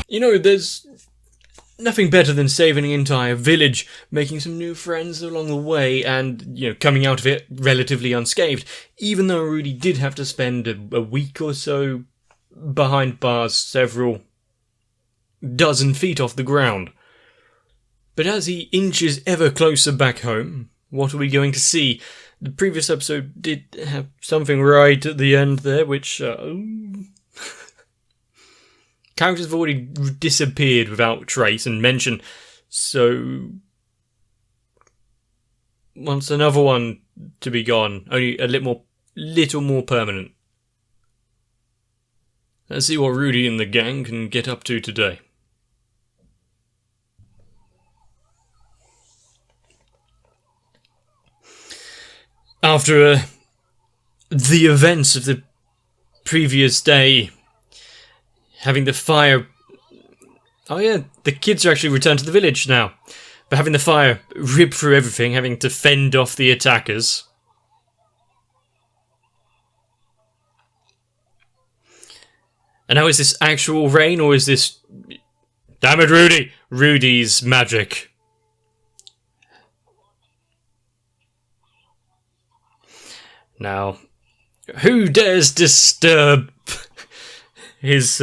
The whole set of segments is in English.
You know, there's nothing better than saving an entire village, making some new friends along the way, and, coming out of it relatively unscathed, even though Rudy did have to spend a week or so behind bars several dozen feet off the ground. But as he inches ever closer back home, what are we going to see? The previous episode did have something right at the end there, which characters have already disappeared without trace and mention, so wants another one to be gone, only a little more permanent. Let's see what Rudy and the gang can get up to today. After the events of the previous day, having the fire... Oh yeah, the kids are actually returned to the village now. But having the fire rip through everything, having to fend off the attackers. And now is this actual rain, or is this... Damn it, Rudy! Rudy's magic. Now, who dares disturb his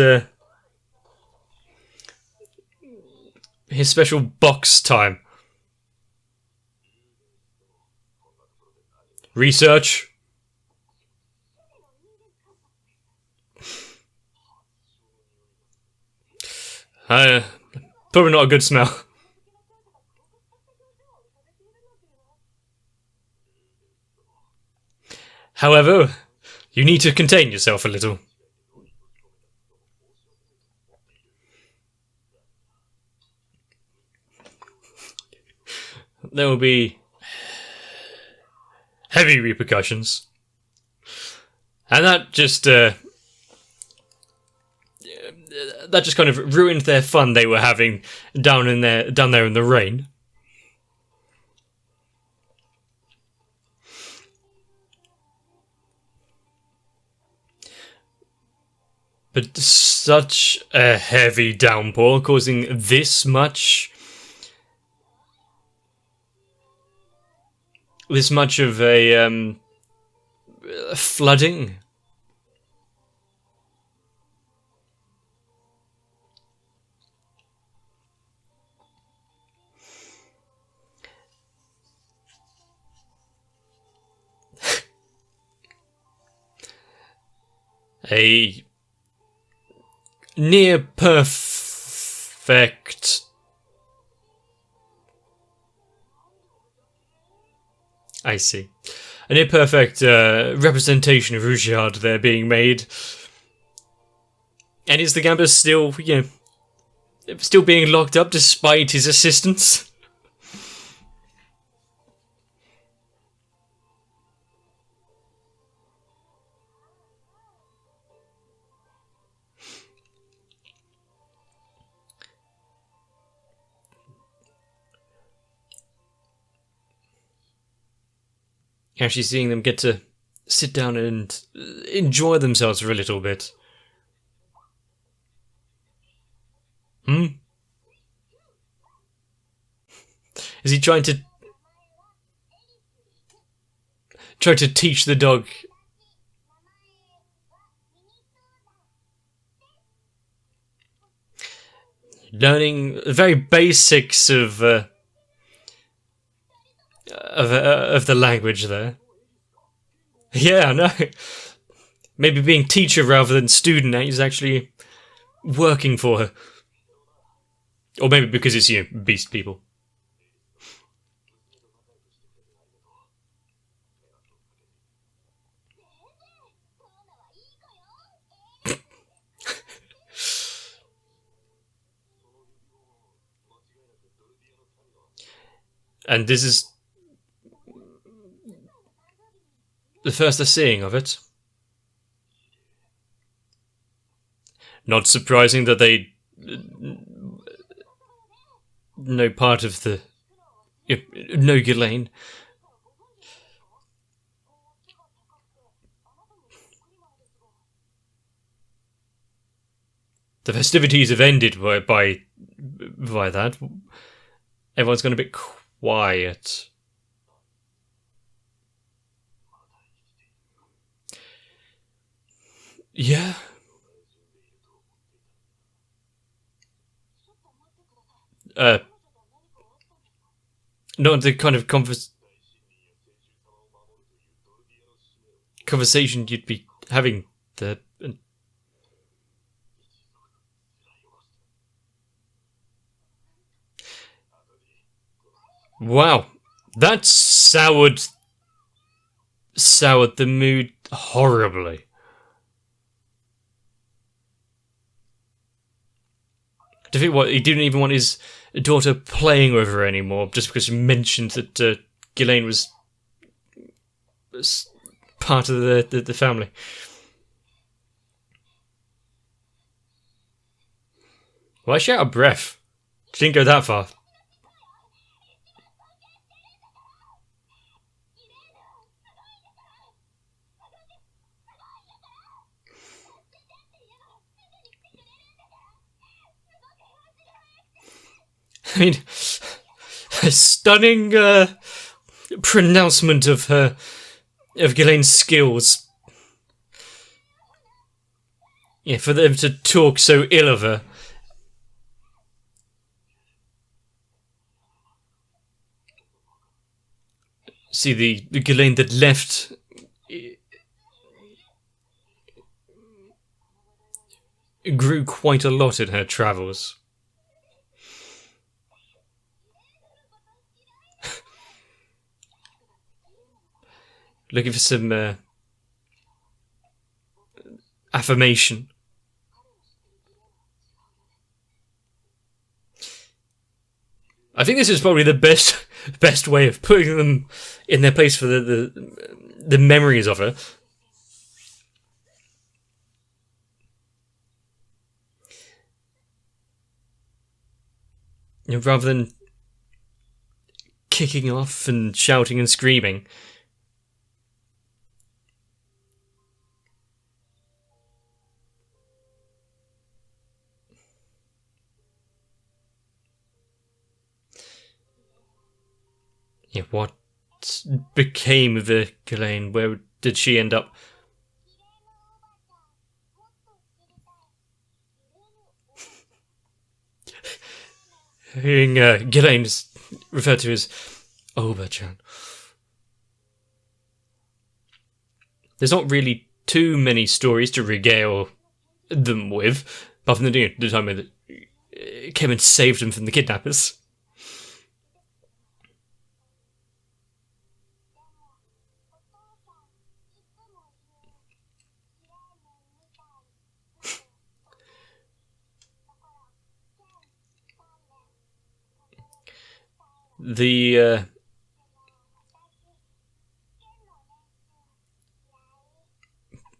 special box time? Research. Probably not a good smell. However, you need to contain yourself a little. There will be heavy repercussions. And that just kind of ruined their fun they were having down there in the rain. But such a heavy downpour causing this much of a flooding. A near perfect I see. A near perfect representation of Rudyard there being made. And is the Gambler still, still being locked up despite his assistance? Actually seeing them get to sit down and enjoy themselves for a little bit. Is he trying to teach the dog? Learning the very basics of the language there. Yeah, I know. Maybe being teacher rather than student now is actually working for her. Or maybe because it's, beast people. And this is the first they're seeing of it. Not surprising that they know part of the know Ghislaine. the festivities have ended by that. Everyone's gone a bit quiet. Yeah. Not the kind of conversation you'd be having there. Wow, that soured the mood horribly. I think what he didn't even want his daughter playing with her anymore, just because she mentioned that Ghislaine was part of the family. Why is she out of breath? She didn't go that far. I mean, a stunning pronouncement of Ghislaine's skills. Yeah, for them to talk so ill of her. See, the Ghislaine that left grew quite a lot in her travels. Looking for some affirmation. I think this is probably the best way of putting them in their place for the memories of her. You know, rather than kicking off and shouting and screaming. Yeah, what became of Ghislaine? Where did she end up? Hearing Ghislaine is referred to as Oba-chan. There's not really too many stories to regale them with, apart from the time when it came and saved them from the kidnappers.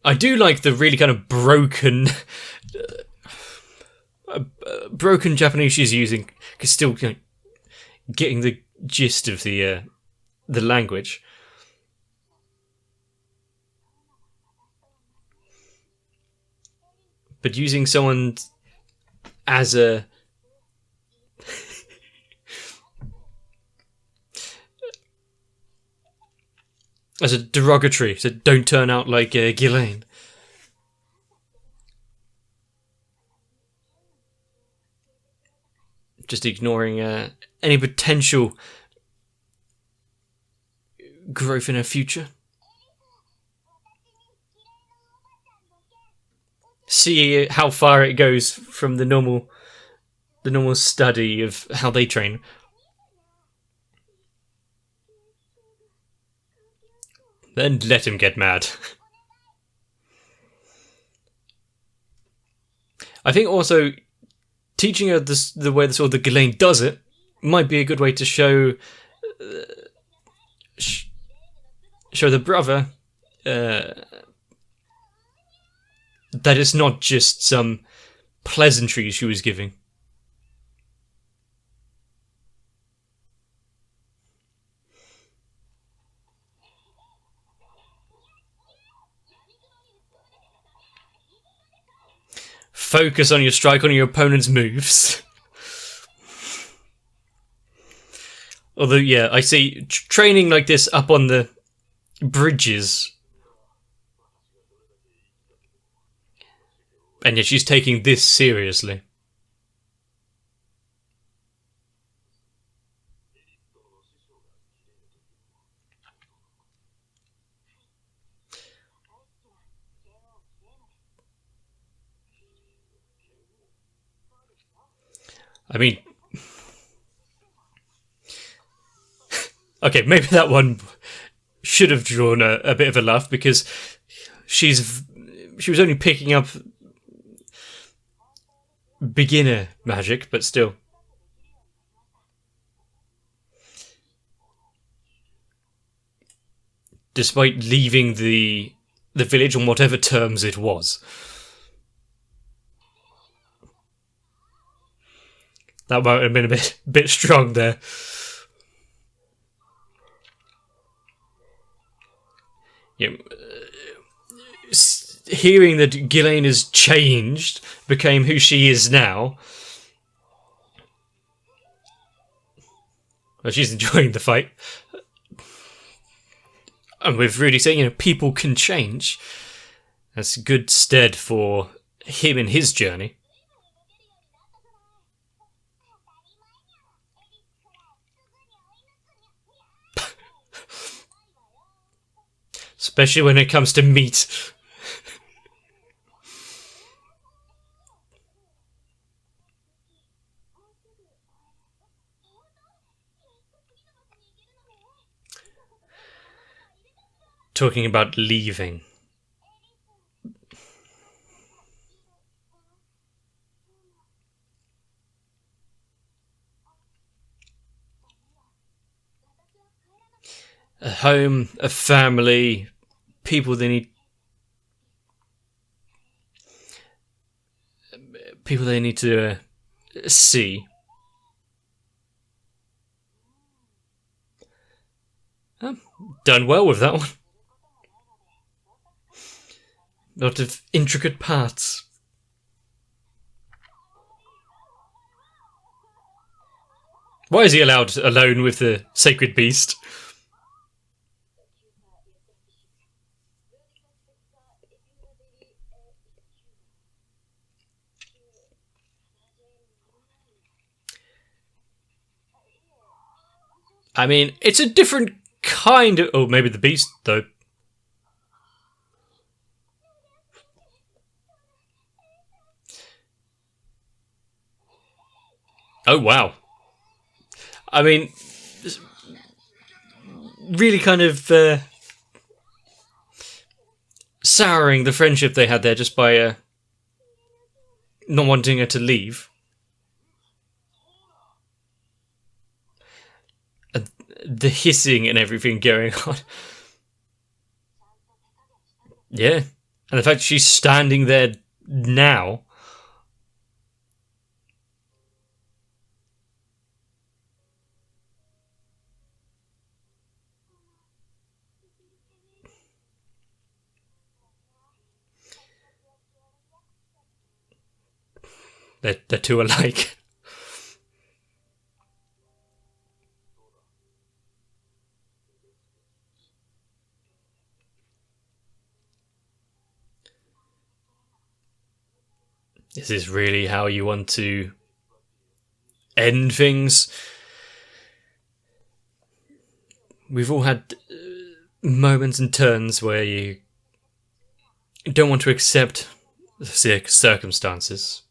I do like the really kind of broken Japanese she's using, because still getting the gist of the language. But using someone as a derogatory, so don't turn out like Ghislaine. Just ignoring any potential growth in her future. See how far it goes from the normal study of how they train. Then let him get mad. I think also teaching her the way the Ghislaine does it might be a good way to show the brother that it's not just some pleasantries she was giving. focus on your strike on your opponent's moves. Although, yeah, I see training like this up on the bridges. And yet she's taking this seriously. I mean, okay, maybe that one should have drawn a bit of a laugh because she was only picking up beginner magic, but still. Despite leaving the village on whatever terms it was. That might have been a bit strong there. Yeah. Hearing that Ghislaine has changed, became who she is now. Well, she's enjoying the fight. And with Rudy saying, people can change. That's good stead for him in his journey. Especially when it comes to meat. Talking about leaving. A home, a family, people they need to see. Done well with that one. Lot of intricate parts. Why is he allowed alone with the sacred beast? I mean, it's a different kind of... Oh, maybe the beast, though. Oh, wow. I mean, really kind of souring the friendship they had there just by not wanting her to leave. The hissing and everything going on. Yeah. And the fact she's standing there now. They're two alike. Is this really how you want to end things? We've all had moments and turns where you don't want to accept the circumstances.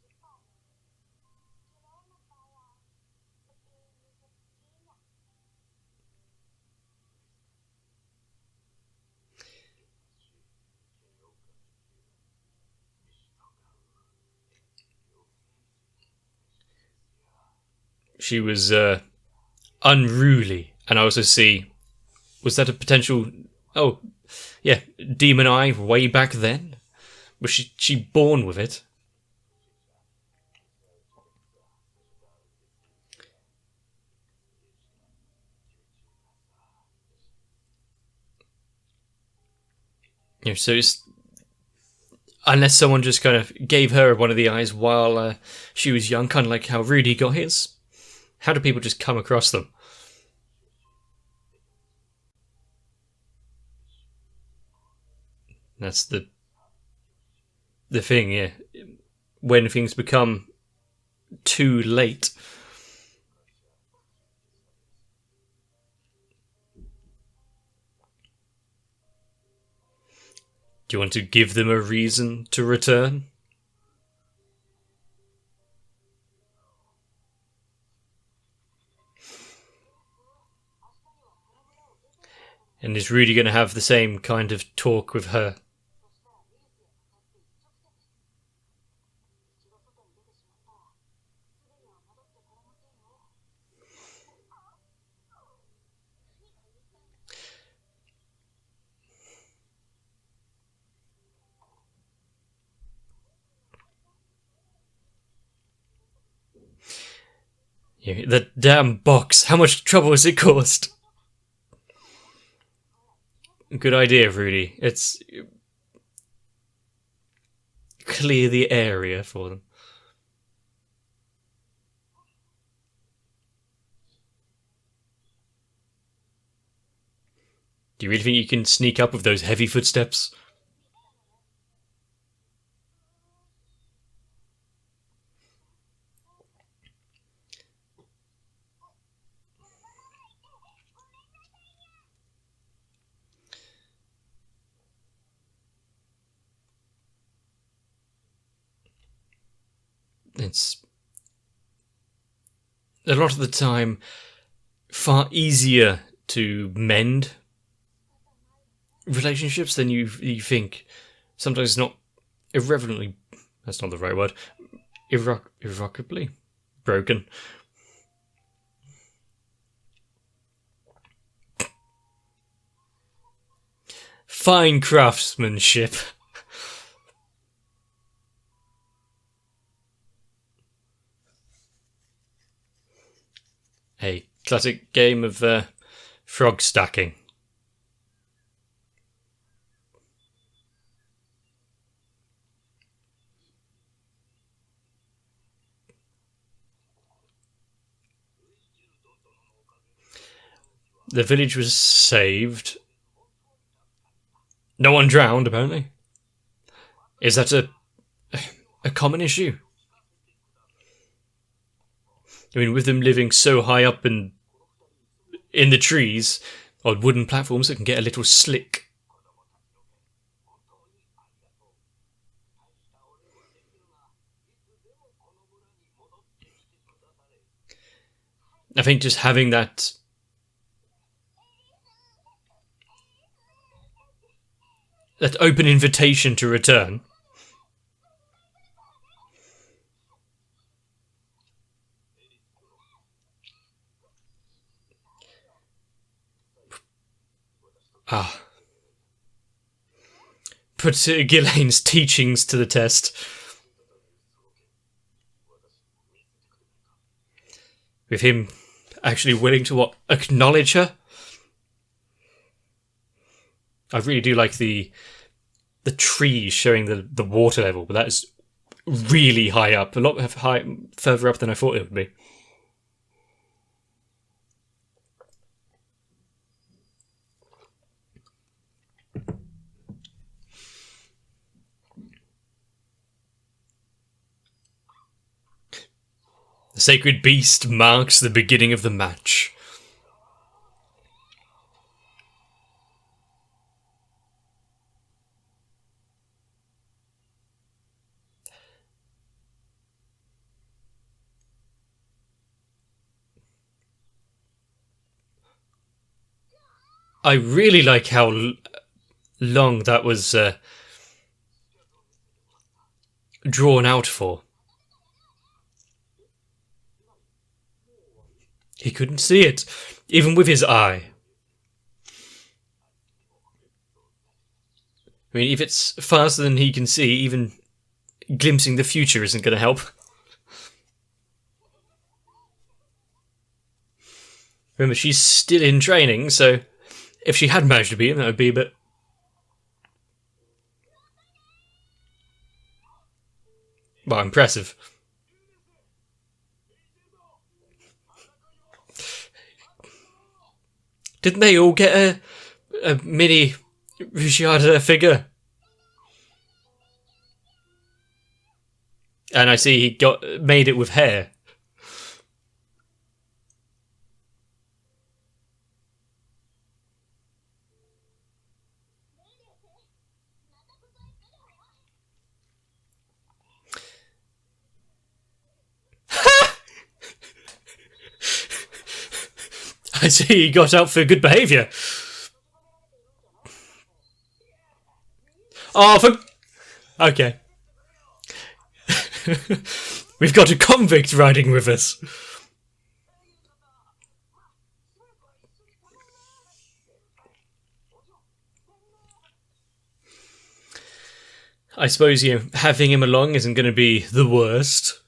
She was unruly, and I also see, was that a potential, oh, yeah, demon eye way back then? Was she born with it? So it's, Unless someone just kind of gave her one of the eyes while she was young, kind of like how Rudy got his. How do people just come across them? That's the thing, yeah. When things become too late. Do you want to give them a reason to return? And is Rudy going to have the same kind of talk with her? Yeah, that damn box. How much trouble has it caused? Good idea, Rudy. It's clear the area for them. Do you really think you can sneak up with those heavy footsteps? It's a lot of the time far easier to mend relationships than you think. Sometimes it's not irreverently. That's not the right word. Irrevocably broken. Fine craftsmanship. A classic game of frog stacking. The village was saved. No one drowned, apparently. Is that a common issue? I mean, with them living so high up in the trees, on wooden platforms that can get a little slick. I think just having that open invitation to return. Put Ghislaine's teachings to the test. With him actually willing to acknowledge her. I really do like the trees showing the water level, but that is really high up, a lot further up than I thought it would be. The sacred beast marks the beginning of the match. I really like how long that was drawn out for. He couldn't see it, even with his eye. I mean, if it's faster than he can see, even glimpsing the future isn't going to help. Remember, she's still in training, so if she had managed to beat him, that would be a bit... Well, impressive. Didn't they all get a mini Ruchiada figure? And I see he made it with hair. I see he got out for good behaviour. Oh, okay. We've got a convict riding with us. I suppose, having him along isn't going to be the worst.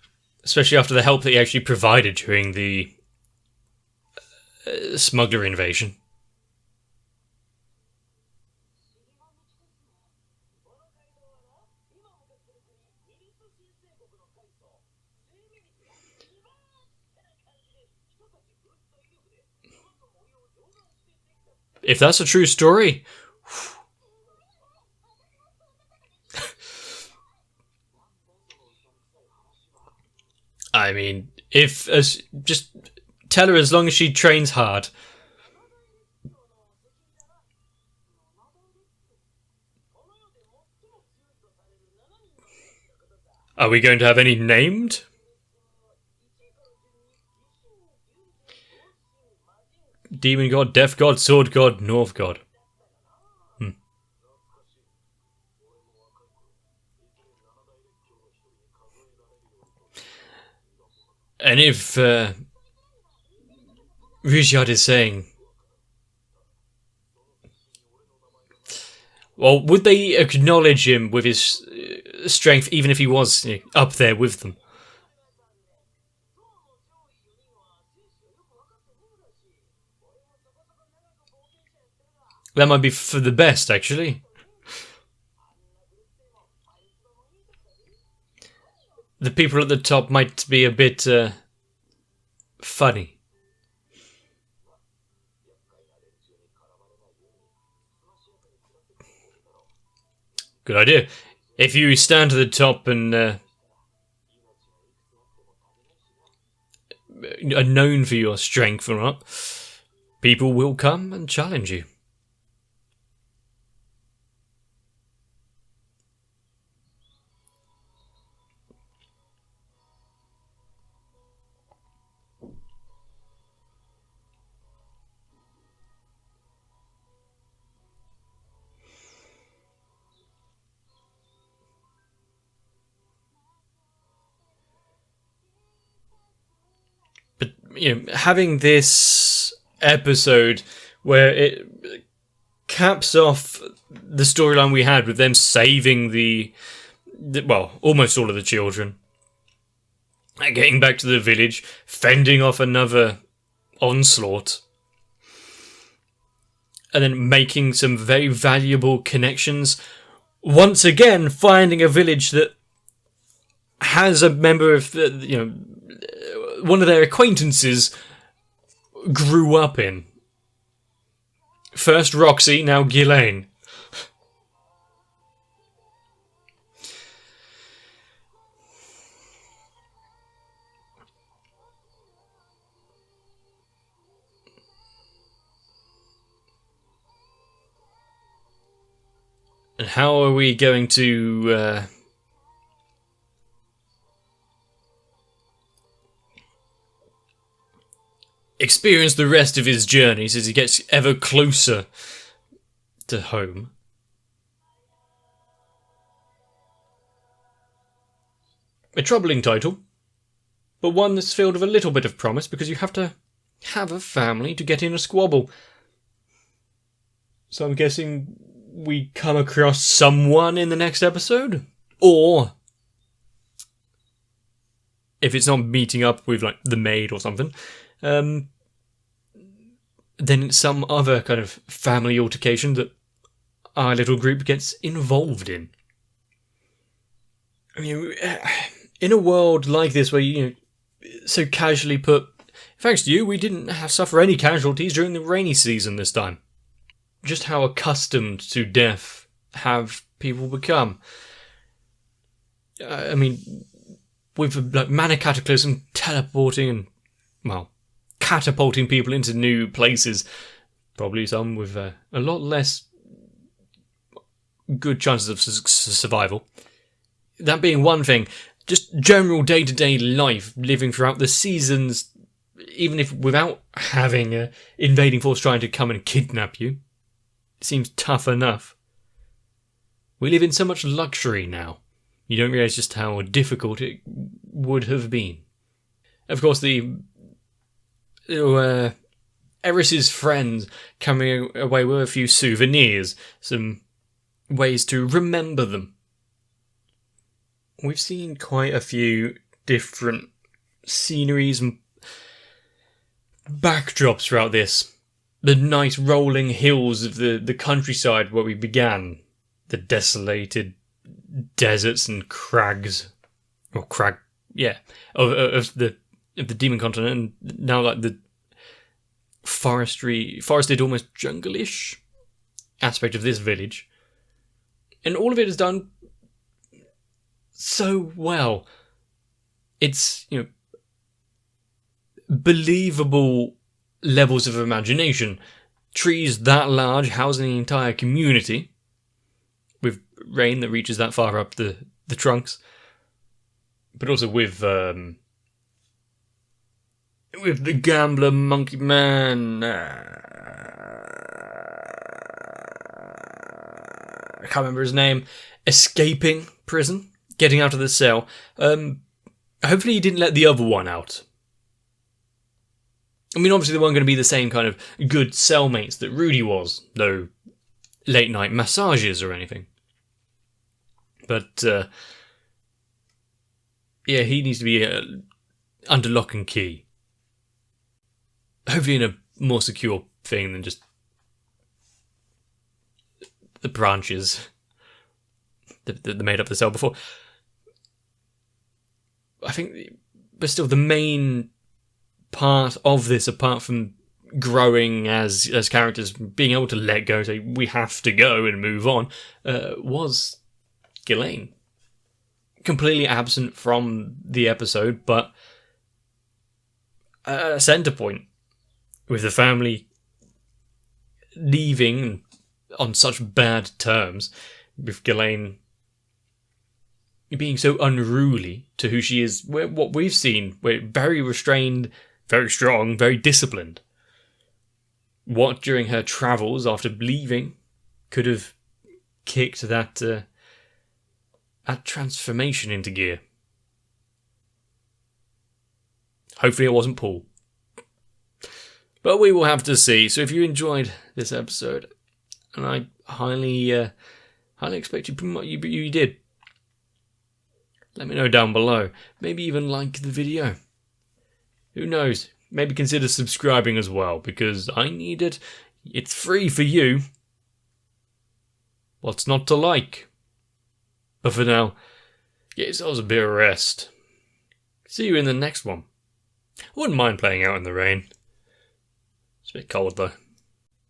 Especially after the help that he actually provided during the smuggler invasion. If that's a true story... I mean, just tell her as long as she trains hard. Are we going to have any named? Demon God, Death God, Sword God, North God. And if Rudyard is saying... Well, would they acknowledge him with his strength even if he was up there with them? That might be for the best, actually. The people at the top might be a bit funny. Good idea. If you stand to the top and are known for your strength or not, people will come and challenge you. But, having this episode where it caps off the storyline we had with them saving almost all of the children, and getting back to the village, fending off another onslaught, and then making some very valuable connections. Once again, finding a village that has a member of one of their acquaintances grew up in. First Roxy, now Ghislaine. And how are we going to experience the rest of his journeys as he gets ever closer to home? A troubling title, but one that's filled with a little bit of promise, because you have to have a family to get in a squabble. So I'm guessing we come across someone in the next episode? Or if it's not meeting up with, the maid or something, then it's some other kind of family altercation that our little group gets involved in. I mean, in a world like this where you so casually put, thanks to you, we didn't suffer any casualties during the rainy season this time. Just how accustomed to death have people become. I mean, with like Mana Cataclysm teleporting and, well, catapulting people into new places, probably some with a lot less good chances of survival. That being one thing, just general day-to-day life, living throughout the seasons, even if without having an invading force trying to come and kidnap you, seems tough enough. We live in so much luxury now. You don't realise just how difficult it would have been. Of course, Eris's friends coming away with a few souvenirs, some ways to remember them. We've seen quite a few different sceneries and backdrops throughout this. The nice rolling hills of the countryside where we began. The desolated deserts and crags. Or of the Demon Continent, and now like the forested, almost jungle-ish aspect of this village. And all of it is done so well. It's, believable levels of imagination. Trees that large housing an entire community, with rain that reaches that far up the trunks. But also with the gambler monkey man. I can't remember his name. Escaping prison, getting out of the cell. Hopefully he didn't let the other one out. I mean, obviously they weren't going to be the same kind of good cellmates that Rudy was, no late night massages or anything. But yeah, he needs to be under lock and key. Hopefully in a more secure thing than just the branches that made up the cell before. I think, but still, the main part of this, apart from growing as characters, being able to let go, say we have to go and move on, was Ghislaine. Completely absent from the episode, but a centre point, with the family leaving on such bad terms, with Ghislaine being so unruly to who she is. What we've seen, we're very restrained, very strong, very disciplined. What during her travels after leaving could have kicked that transformation into gear? Hopefully it wasn't Paul. But we will have to see. So if you enjoyed this episode, and I highly expect you did, let me know down below. Maybe even like the video. Who knows? Maybe consider subscribing as well, because I need it. It's free for you. What's not to like? But for now, get yourselves a bit of rest. See you in the next one. I wouldn't mind playing out in the rain. It's a bit cold though.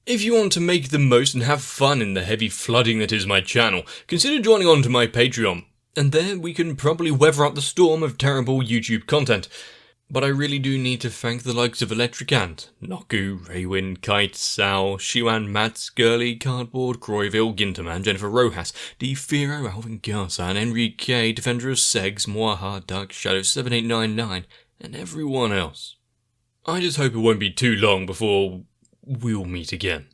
If you want to make the most and have fun in the heavy flooding that is my channel, consider joining on to my Patreon. And there we can probably weather out the storm of terrible YouTube content. But I really do need to thank the likes of Electric Ant, Noku, Raywin, Kite, Sal, Shiwan, Mats, Gurley, Cardboard, Croyville, Ginterman, Jennifer Rojas, D. Firo, Alvin Garsan, Enrique, Defender of Segs, Moaha, Dark Shadow 7899, and everyone else. I just hope it won't be too long before we'll meet again.